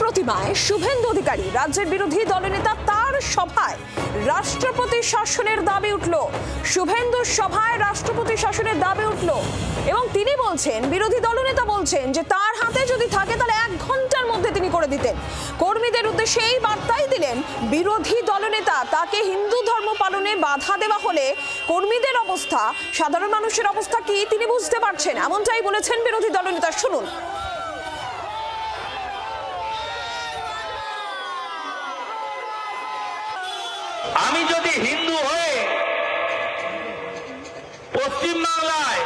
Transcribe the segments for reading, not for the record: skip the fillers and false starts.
প্রতিমায় শুভেন্দু অধিকারী রাজ্যের বিরোধী দলনেতা তার সভায় রাষ্ট্রপতি শাসনের দাবি উঠল। শুভেন্দুর সভায় রাষ্ট্রপতি শাসনের দাবি উঠল এবং তিনি বলছেন, বিরোধী দলনেতা বলছেন যে তার হাতে যদি থাকে তাহলে 1 ঘন্টার মধ্যে তিনি করে দিতেন। কর্মীদের উদ্দেশ্যে এই বার্তাই দিলেন বিরোধী দলনেতা। তাকে হিন্দু ধর্ম পালনে বাধা দেওয়া হলে কর্মীদের অবস্থা, সাধারণ মানুষের অবস্থা কি তিনি বুঝতে পারছেন, এমনটাই বলেছেন বিরোধী দলনেতা। শুনুন। আমি যদি হিন্দু হয়ে পশ্চিমবাংলায়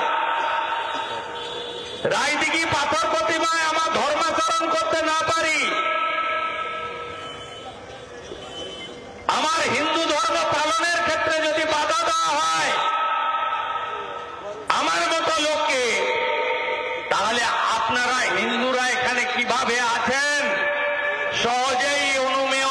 রায়দিঘি পাথর প্রতিমায় আমার ধর্মাচরণ করতে না পারি, আমার হিন্দু ধর্ম পালনের ক্ষেত্রে যদি বাধা দেওয়া হয় আমার মতো লোককে, তাহলে আপনারা হিন্দুরা এখানে কিভাবে আছেন সহজেই অনুমেয়।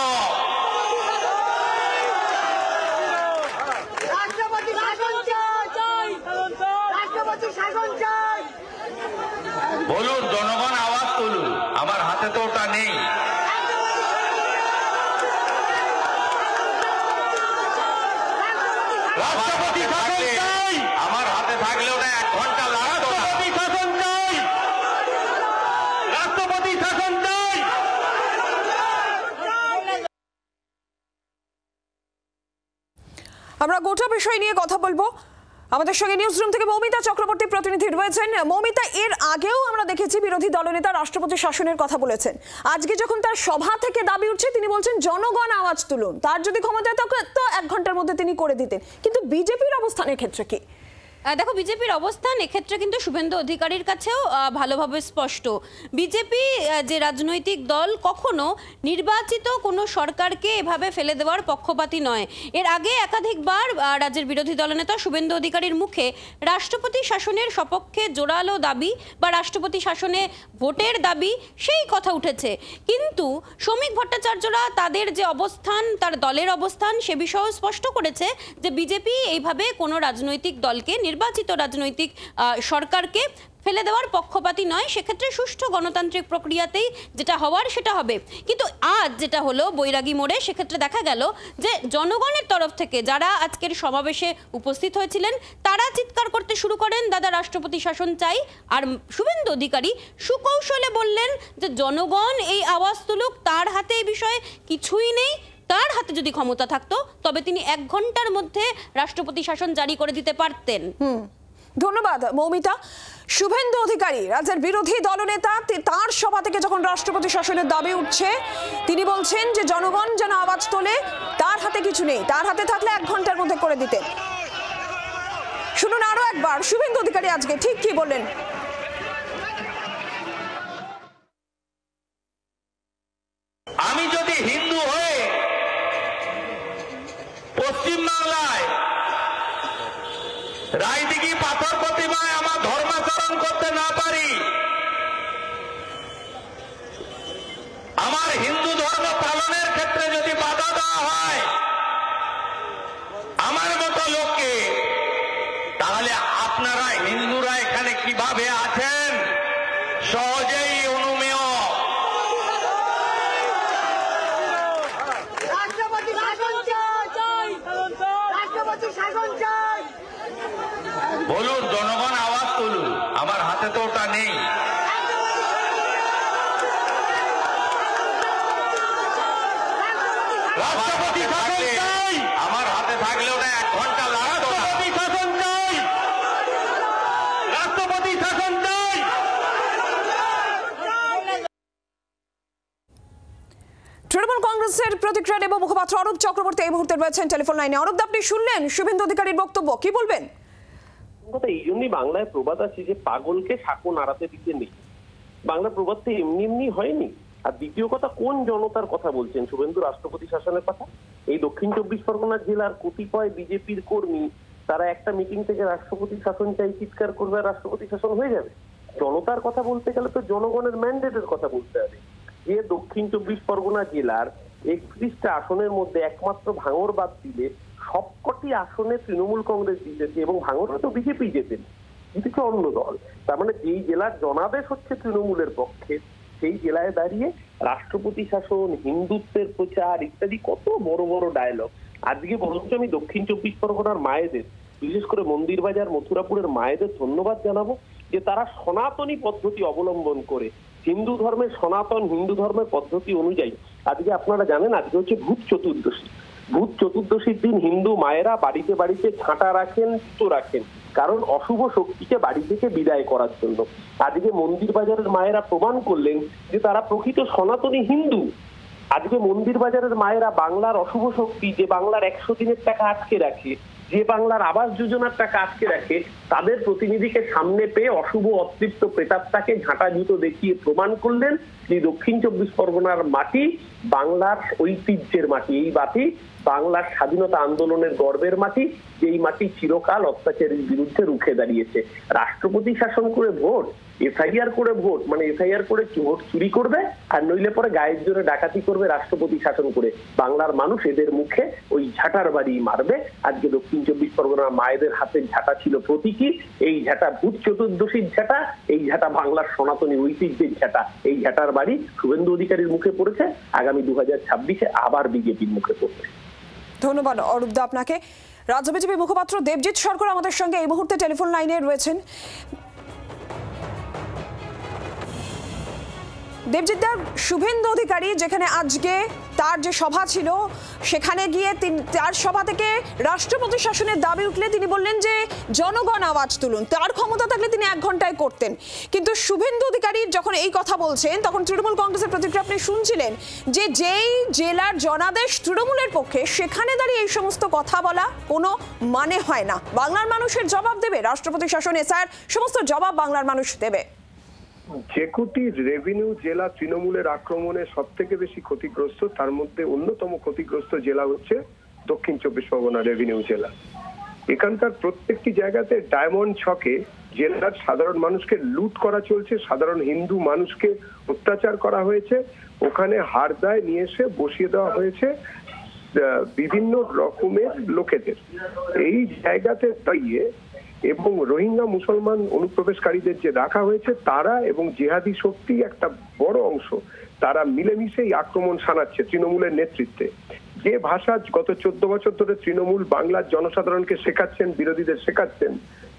বলুন, জনগণ আওয়াজ তুলুন, আমার হাতে তো ওটা নেই। রাষ্ট্রপতি শাসন চাই, আমার হাতে থাকলে ওটা 1 ঘন্টা লাগতো। রাষ্ট্রপতি শাসন চাই, রাষ্ট্রপতি শাসন চাই। আমরা গোটা বিষয় নিয়ে কথা বলবো। আমাদের সঙ্গে নিউজরুম থেকে মৌমিতা চক্রবর্তী প্রতিনিধি রয়েছেন। মৌমিতা, এর আগেও আমরা দেখেছি বিরোধী দলনেতা রাষ্ট্রপতি শাসনের কথা বলেছেন। আজকে যখন তার সভা থেকে দাবি উঠছে তিনি বলছেন জনগণ আওয়াজ তুলুন, তার যদি ক্ষমতা থাকে তো 1 ঘন্টার মধ্যে তিনি করে দিতেন। কিন্তু বিজেপির অবস্থানের ক্ষেত্রে কি? দেখো, বিজেপির অবস্থান এক্ষেত্রে কিন্তু শুভেন্দু অধিকারীর কাছেও ভালোভাবে স্পষ্ট। বিজেপি যে রাজনৈতিক দল কখনো নির্বাচিত কোনো সরকারকে এভাবে ফেলে দেওয়ার পক্ষপাতী নয়। এর আগে একাধিকবার রাজ্যের বিরোধী দলনেতা শুভেন্দু অধিকারীর মুখে রাষ্ট্রপতি শাসনের সপক্ষে জোরালো দাবি বা রাষ্ট্রপতি শাসনে ভোটের দাবি সেই কথা উঠেছে। কিন্তু শ্রমিক ভট্টাচার্যরা তাদের যে অবস্থান, তার দলের অবস্থান সে বিষয়েও স্পষ্ট করেছে যে বিজেপি এইভাবে কোনো রাজনৈতিক দলকে, নির্বাচিত রাজনৈতিক সরকারকে ফেলে দেওয়ার পক্ষপাতী নয়। সেক্ষেত্রে সুষ্ঠু গণতান্ত্রিক প্রক্রিয়াতেই যেটা হওয়ার সেটা হবে। কিন্তু আজ যেটা হলো বৈরাগী মোড়ে, সেক্ষেত্রে দেখা গেল যে জনগণের তরফ থেকে যারা আজকের সমাবেশে উপস্থিত হয়েছিলেন তারা চিৎকার করতে শুরু করেন, দাদা রাষ্ট্রপতি শাসন চাই। আর শুভেন্দু অধিকারী সুকৌশলে বললেন যে জনগণ এই আওয়াজ তুলুক, তার হাতে এই বিষয়ে কিছুই নেই। তার হাতে যদি ক্ষমতা থাকতো তবে তিনি 1 ঘন্টার মধ্যে রাষ্ট্রপতি শাসন জারি করে দিতে পারতেন। ধন্যবাদ মৌমিতা। শুভেন্দু অধিকারী রাজ্যের বিরোধী দলনেতা, তার সভা থেকে যখন রাষ্ট্রপতি শাসনের দাবি উঠছে তিনি বলছেন যে জনগণ যেন আওয়াজ তোলে, তার হাতে কিছু নেই, তার হাতে থাকলে 1 ঘন্টার মধ্যে করে দিতেন। শুনুন আরো একবার শুভেন্দু অধিকারী আজকে ঠিক কি বললেন। আমি যদি হিন্দু হয়ে পশ্চিমবাংলায় রায়দিঘি পাথর প্রতিমায় আমার ধর্মাচরণ করতে না পারি, আমার হিন্দু ধর্ম পালনের ক্ষেত্রে যদি বাধা দেওয়া হয় আমার মতো লোককে, তাহলে আপনারা হিন্দুরা এখানে কিভাবে আছেন সহজেই অনুমেয়। বলুন, জনগণ আওয়াজ তুলুন, আমার হাতে তো ওটা নেই। রাষ্ট্রপতি শাসন চাই, আমার হাতে থাকলে ওটা 1 ঘন্টা লাগতো। রাষ্ট্রপতি শাসন চাই, রাষ্ট্রপতি শাসন চাই। তৃণমূল কংগ্রেসের প্রতিক্রিয়া নেব মুখপাত্র অরূপ চক্রবর্তী এই মুহূর্তে রয়েছেন টেলিফোন লাইনে। অরূপ, আপনি শুনলেন শুভেন্দু অধিকারীর বক্তব্য, কি বলবেন? এই জন্যই বাংলায় প্রবাদ আছে যে পাগলকে সাঁকো নাড়াতে দিতে নেই। বাংলা প্রবাদ তো এমনি এমনি হয়নি। আর দ্বিতীয় কথা, কোন জনতার কথা বলছেন শুভেন্দু? রাষ্ট্রপতি শাসনের কথা? এই দক্ষিণ 24 পরগনা জেলার কতিপয় বিজেপির কর্মী তারা একটা মিটিং থেকে রাষ্ট্রপতি শাসন চাই চিৎকার করবে আর রাষ্ট্রপতি শাসন হয়ে যাবে? জনতার কথা বলতে গেলে তো জনগণের ম্যান্ডেটের কথা বলতে হবে। যে দক্ষিণ 24 পরগনা জেলার 31টা আসনের মধ্যে একমাত্র ভাঙড় বাদ দিলে সবকটি আসনে তৃণমূল কংগ্রেস জিতেছে এবং ভাঙড়ে তো বিজেপি জেতেন, জিতেছে অন্য দল। তার মানে যেই জেলার জনাদেশ হচ্ছে তৃণমূলের পক্ষে সেই জেলায় দাঁড়িয়ে রাষ্ট্রপতি শাসন, হিন্দুত্বের প্রচার ইত্যাদি কত বড় বড় ডায়লগ। আজকে বরঞ্চ আমি দক্ষিণ 24 পরগনার মায়েদের, বিশেষ করে মন্দির বাজার মথুরাপুরের মায়েদের ধন্যবাদ জানাবো যে তারা সনাতনী পদ্ধতি অবলম্বন করে হিন্দু ধর্মের সনাতন হিন্দু ধর্মের পদ্ধতি অনুযায়ী, আজকে আপনারা জানেন আজকে হচ্ছে ভূত চতুর্দশী। ভূত চতুর্দশীর দিন হিন্দু মায়েরা বাড়িতে বাড়িতে ঝাঁটা রাখেন, জুতো রাখেন, কারণ অশুভ শক্তিকে বাড়ি থেকে বিদায় করার জন্য। আজকে মন্দির বাজারের মায়েরা প্রমাণ করলেন যে তারা প্রকৃত সনাতনী হিন্দু। আজকে মন্দির বাজারের মায়েরা বাংলার অশুভ শক্তি, যে বাংলার 100 দিনের টাকা আটকে রাখে, যে বাংলার আবাস যোজনার টাকা আটকে রাখে, তাদের প্রতিনিধিকে সামনে পেয়ে অশুভ অতৃপ্ত প্রেতাত্মাকে ঝাঁটা জুতো দেখিয়ে প্রমাণ করলেন যে দক্ষিণ 24 পরগনার মাটি বাংলার ঐতিহ্যের মাটি। এই মাটি বাংলার স্বাধীনতা আন্দোলনের গর্বের মাটি, যেই মাটি চিরকাল অত্যাচারের বিরুদ্ধে রুখে দাঁড়িয়েছে। রাষ্ট্রপতি শাসন করে ভোট, এফআইআর করে ভোট, মানে এফআইআর করে ভোট চুরি করবে আর নইলে পরে গায়ের জোরে ডাকাতি করবে রাষ্ট্রপতি শাসন করে। বাংলার মানুষ এদের মুখে ওই ঝাঁটার বাড়ি মারবে। আজকে দক্ষিণ 24 পরগনার মায়েদের হাতে ঝাঁটা ছিল প্রতীকী। এই ঝাঁটা ভূত চতুর্দশীর ঝাঁটা, এই ঝাঁটা বাংলার সনাতনী ঐতিহ্যের ঝাঁটা। এই ঝাঁটার বাড়ি শুভেন্দু অধিকারীর মুখে পড়েছে, আগামী 2026-এ আবার বিজেপির মুখে পড়বে। ধন্যবাদ অরূপদা আপনাকে। রাজ্য বিজেপি মুখপাত্র দেবজিৎ সরকার আমাদের সঙ্গে এই মুহূর্তে টেলিফোন লাইনে রয়েছেন। দেবজিৎ দা, শুভেন্দু অধিকারী যেখানে আজকে তার যে সভা ছিল সেখানে গিয়ে তার সভা থেকে রাষ্ট্রপতি শাসনের দাবি উঠলে তিনি বললেন যে জনগণ আওয়াজ তুলুন, তার ক্ষমতা থাকলে তিনি 1 ঘন্টায় করতেন। কিন্তু শুভেন্দু অধিকারী যখন এই কথা বলছেন তখন তৃণমূল কংগ্রেসের প্রতিক্রিয়া আপনি শুনছিলেন যে যেই জেলার জনাদেশ তৃণমূলের পক্ষে, সেখানে দাঁড়িয়ে এই সমস্ত কথা বলা কোনো মানে হয় না। বাংলার মানুষের জবাব দেবে রাষ্ট্রপতি শাসন, এসআর সমস্ত জবাব বাংলার মানুষ দেবে। যে কোটি রেভিনিউ জেলা তৃণমূলের আক্রমণে সব থেকে বেশি ক্ষতিগ্রস্ত, তার মধ্যে অন্যতম ক্ষতিগ্রস্ত জেলা হচ্ছে দক্ষিণ 24 পরগনা রেভিনিউ জেলা। এখানকার প্রত্যেকটি জায়গাতে ডায়মন্ড ছকে জেলার সাধারণ মানুষকে লুট করা চলছে, সাধারণ হিন্দু মানুষকে অত্যাচার করা হয়েছে, ওখানে হারদায় নিয়ে এসে বসিয়ে দেওয়া হয়েছে বিভিন্ন রকমের লোকেদের। এই জায়গাতে দাঁড়িয়ে এবং রোহিঙ্গা মুসলমান অনুপ্রবেশকারীদের যে রাখা হয়েছে, তারা এবং জেহাদি শক্তি একটা বড় অংশ, তারা মিলেমিশেই আক্রমণ শানাচ্ছে তৃণমূলের নেতৃত্বে। যে ভাষা গত 14 বছর ধরে তৃণমূল বাংলার জনসাধারণকে শেখাচ্ছেন, বিরোধীদের শেখাচ্ছেন,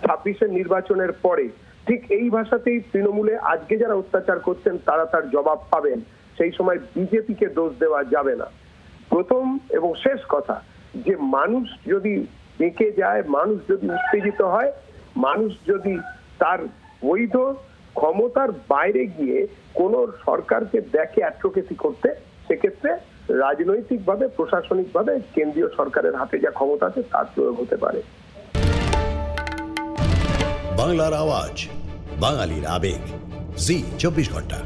26-এর নির্বাচনের পরে ঠিক এই ভাষাতেই তৃণমূলে আজকে যারা অত্যাচার করছেন তারা তার জবাব পাবেন। সেই সময় বিজেপিকে দোষ দেওয়া যাবে না। প্রথম এবং শেষ কথা, যে মানুষ যদি বেঁকে যায়, মানুষ যদি উত্তেজিত হয়, মানুষ যদি তার বৈধ ক্ষমতার বাইরে গিয়ে কোন সরকারকে দেখে অ্যাডভোকেসি করতে, সেক্ষেত্রে রাজনৈতিকভাবে প্রশাসনিকভাবে কেন্দ্রীয় সরকারের হাতে যা ক্ষমতা আছে তার প্রয়োগ হতে পারে। বাংলার আওয়াজ, বাঙালির আবেগ, জি 24 ঘন্টা।